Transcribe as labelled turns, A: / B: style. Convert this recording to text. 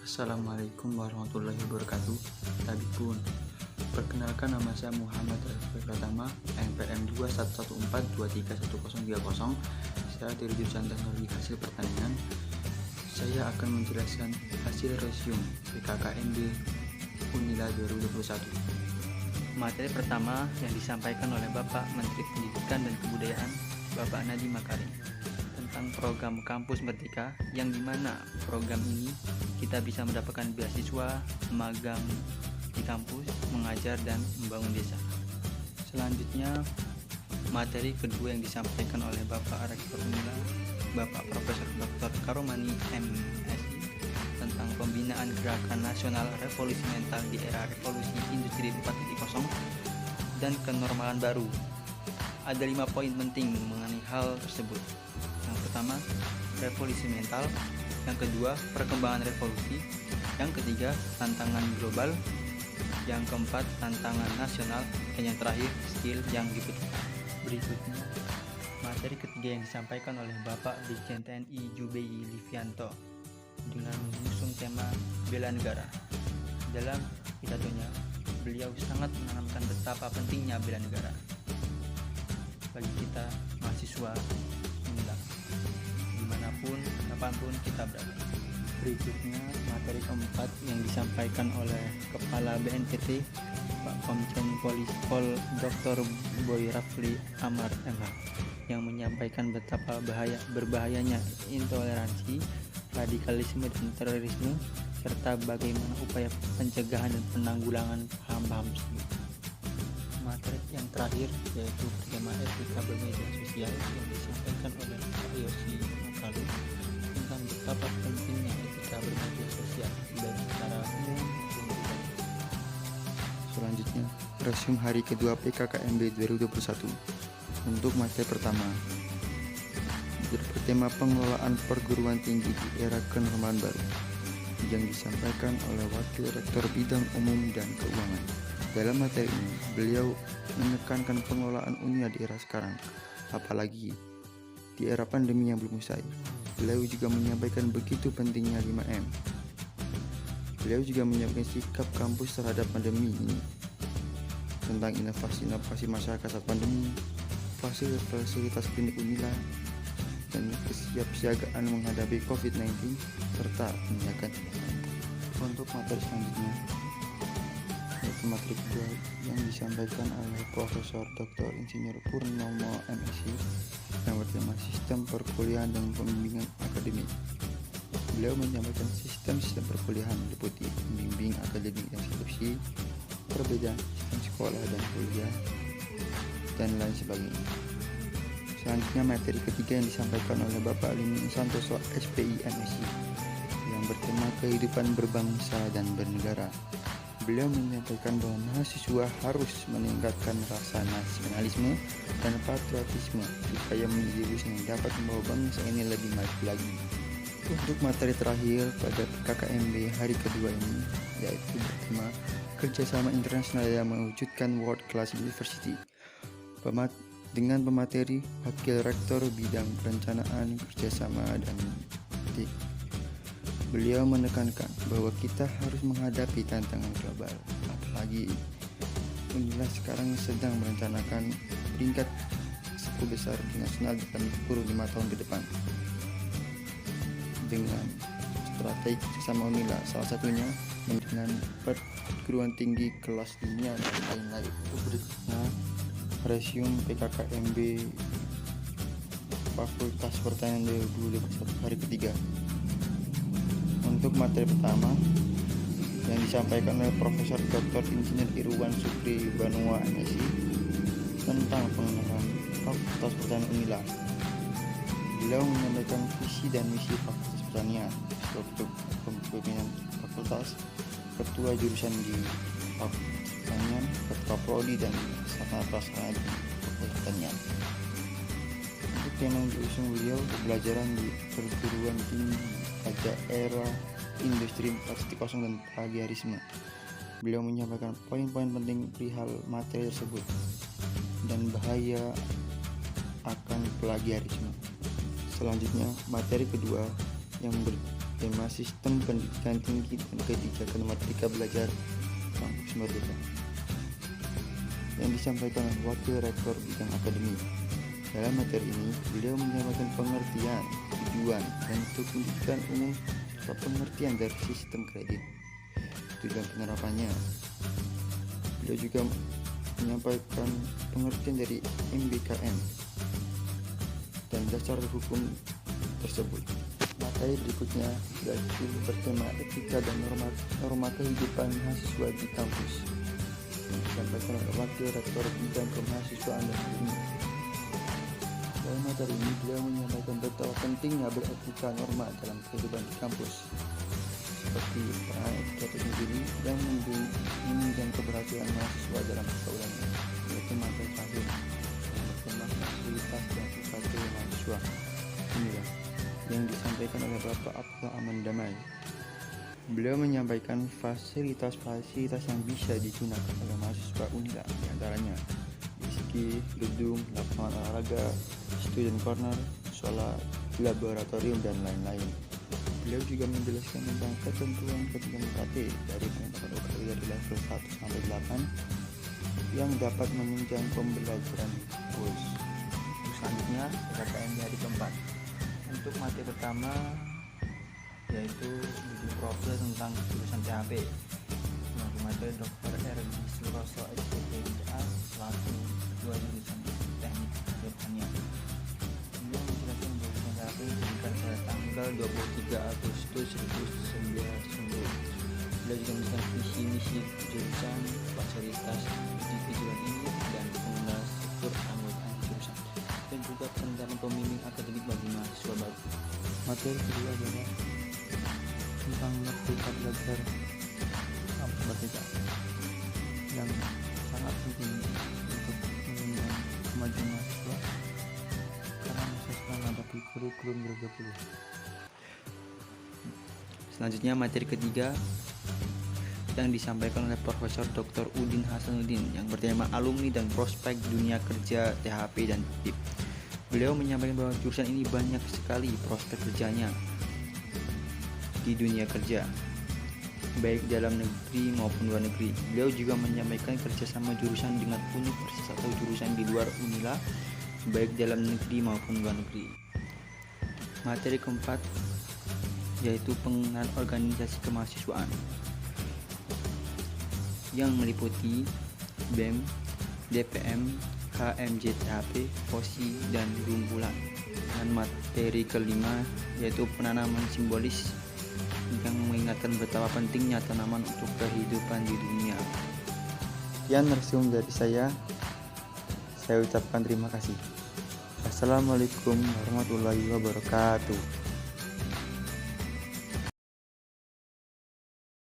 A: Assalamualaikum warahmatullahi wabarakatuh. Tadi pun, perkenalkan nama saya Muhammad Rafi Pratama, NPM 21142313030. Saya dari jurusan Teknologi Hasil Pertanian. Saya akan menjelaskan hasil resume PKKMB Unila 2021.
B: Materi pertama yang disampaikan oleh Bapak Menteri Pendidikan dan Kebudayaan, Bapak Nadiem Makarim, tentang program Kampus Merdeka, yang dimana program ini kita bisa mendapatkan beasiswa, magang di kampus, mengajar, dan membangun desa. Selanjutnya, materi kedua yang disampaikan oleh Bapak Rektor Unila, Bapak Profesor Dr. Karomani MSI, tentang pembinaan gerakan nasional revolusi mental di era revolusi industri 4.0 dan kenormalan baru. Ada 5 poin penting mengenai hal tersebut. Yang pertama, revolusi mental. Yang kedua, perkembangan revolusi. Yang ketiga, tantangan global. Yang keempat, tantangan nasional. Dan yang terakhir, skill yang dibutuhkan. Berikutnya, materi ketiga yang disampaikan oleh Bapak Dirjen TNI Jubei Livianto dengan mengusung tema bela negara. Dalam pidatonya, beliau sangat menanamkan betapa pentingnya bela negara bagi kita mahasiswa Unila, dimanapun, kapanpun kita berada. Berikutnya, materi keempat yang disampaikan oleh Kepala BNPT Pak Komjen Polis Pol Dr. Boy Rafli Amar MH, yang menyampaikan betapa berbahayanya intoleransi, radikalisme, dan terorisme, serta bagaimana upaya pencegahan dan penanggulangan paham-paham tersebut. Materi yang terakhir yaitu tema etika bermedia sosial yang disampaikan oleh Pak Yosi Makalu tentang betapa pentingnya etika bermedia sosial bagi secara umum maupun pribadi.
A: Selanjutnya, resume hari kedua PKKMB 2021. Untuk materi pertama, bertema pengelolaan perguruan tinggi di era kenormalan baru, yang disampaikan oleh Wakil Rektor Bidang Umum dan Keuangan. Dalam materi ini, beliau menekankan pengelolaan Unila di era sekarang, apalagi di era pandemi yang belum usai. Beliau juga menyampaikan begitu pentingnya 5M. Beliau juga menyampaikan sikap kampus terhadap pandemi ini, tentang inovasi masyarakat saat pandemi, fasilitas klinik Unila, dan kesiapsiagaan menghadapi COVID-19, serta menjaga. Untuk materi selanjutnya, yaitu materi kedua yang disampaikan oleh Profesor Dr. Insinyur Purnomo MSI yang bertema sistem perkuliahan dan pembimbingan akademik. Beliau menyampaikan sistem perkuliahan meliputi pembimbing akademik dan skripsi, perbedaan sistem sekolah dan kuliah, dan lain sebagainya. Selanjutnya, materi ketiga yang disampaikan oleh Bapak Limin Santoso SPI MSI yang bertema kehidupan berbangsa dan bernegara. Beliau menyampaikan bahwa mahasiswa harus meningkatkan rasa nasionalisme dan patriotisme supaya menjadi lulusan yang dapat membawa bangsa ini lebih maju lagi. Untuk materi terakhir pada PKKMB hari kedua ini, yaitu bertema kerjasama internasional yang mewujudkan World Class University, dengan pemateri Wakil Rektor Bidang Perencanaan, Kerjasama, dan TIK. Beliau menekankan bahwa kita harus menghadapi tantangan global, apalagi Unila sekarang sedang merencanakan peringkat 10 besar di nasional dalam kurun 5 tahun ke depan. Dengan strategi kerjasama Unila, salah satunya dengan perguruan tinggi kelas dunia dan lain-lain. Berikutnya, resume PKKMB Fakultas Pertanian 2021 hari ketiga. Untuk materi pertama yang disampaikan oleh Profesor Dr. Insinyur Irwan Sukri Banua MSI tentang pengenalan Fakultas Pertanian Unila. Beliau menyampaikan visi dan misi Fakultas Pertanian, struktur kepemimpinan fakultas, ketua jurusan di Fakultas Pertanian, ketua prodi, dan sarana prasarana di Fakultas Pertanian. Untuk tema yang diusung beliau, pembelajaran di perguruan tinggi pada era industri 4.0 dan plagiarisme. Beliau menyampaikan poin-poin penting perihal materi tersebut dan bahaya akan plagiarisme. Selanjutnya, materi kedua yang tema sistem pendidikan tinggi dan kebijakan Merdeka Belajar Kampus Merdeka yang disampaikan oleh Wakil Rektor Bidang Akademik. Dalam materi ini, beliau menyampaikan pengertian, tujuan, dan bentuk pendidikan umum serta pengertian dari sistem kredit, tujuan penerapannya. Beliau juga menyampaikan pengertian dari MBKM dan dasar hukum tersebut. Materi berikutnya yaitu bertema etika dan norma kehidupan mahasiswa di kampus yang disampaikan oleh Wakil Rektor Bidang Kemahasiswaan dan Ilmu. Dalam materi ini beliau menyampaikan betapa pentingnya beretika norma dalam kehidupan di kampus, seperti peran etika itu sendiri yang menunjang keberhasilan mahasiswa dalam pergaulannya, yaitu materi terakhir yang bertema fasilitas dan sesuatu mahasiswa. Inilah yang disampaikan oleh Bapak Abdullah Aman Damai. Beliau menyampaikan fasilitas-fasilitas yang bisa digunakan oleh mahasiswa Unila, diantaranya ISKI, gedung, lapangan olahraga, student corner, sholat, laboratorium, dan lain-lain. Beliau juga menjelaskan tentang ketentuan UKT dari penetapan UKT dari level 1 sampai 8 yang dapat menunjang pembelajaran kurs.
B: Selanjutnya PKKM di hari keempat. Untuk materi pertama yaitu studi profil tentang jurusan THP. Untuk materi Dr. R.D. Suroso SPPDA selaku ketua jurusan Teknik Pertanian. Beliau menjelaskan jurusan THP diberikan pada tanggal 23 Agustus 1990. Beliau juga menjelaskan visi misi jurusan, fasilitas di tujuan ini, dan penggunaan struktur anggota jurusan, dan juga penerapan pembimbing akademik bagi mahasiswa baru.
A: Materi kedua adalah tentang Merdeka Belajar Kampus Merdeka yang sangat penting untuk menunjang kemajuan mahasiswa karena mahasiswa menghadapi kurikulum 2020.
B: Selanjutnya materi ketiga yang disampaikan oleh Profesor Dr. Udin Hasanuddin yang bertema alumni dan prospek dunia kerja THP dan TIP. Beliau menyampaikan bahwa jurusan ini banyak sekali prospek kerjanya di dunia kerja, baik dalam negeri maupun luar negeri. Beliau juga menyampaikan kerjasama jurusan dengan universitas atau jurusan di luar Unila, baik dalam negeri maupun luar negeri. Materi keempat yaitu pengenalan organisasi kemahasiswaan yang meliputi BEM, DPM, HMJTHP, FOSI, dan Rumpulan. Dan materi kelima yaitu penanaman simbolis yang mengingatkan betapa pentingnya tanaman untuk kehidupan di dunia.
A: Sekian resume dari saya ucapkan terima kasih. Assalamualaikum warahmatullahi wabarakatuh.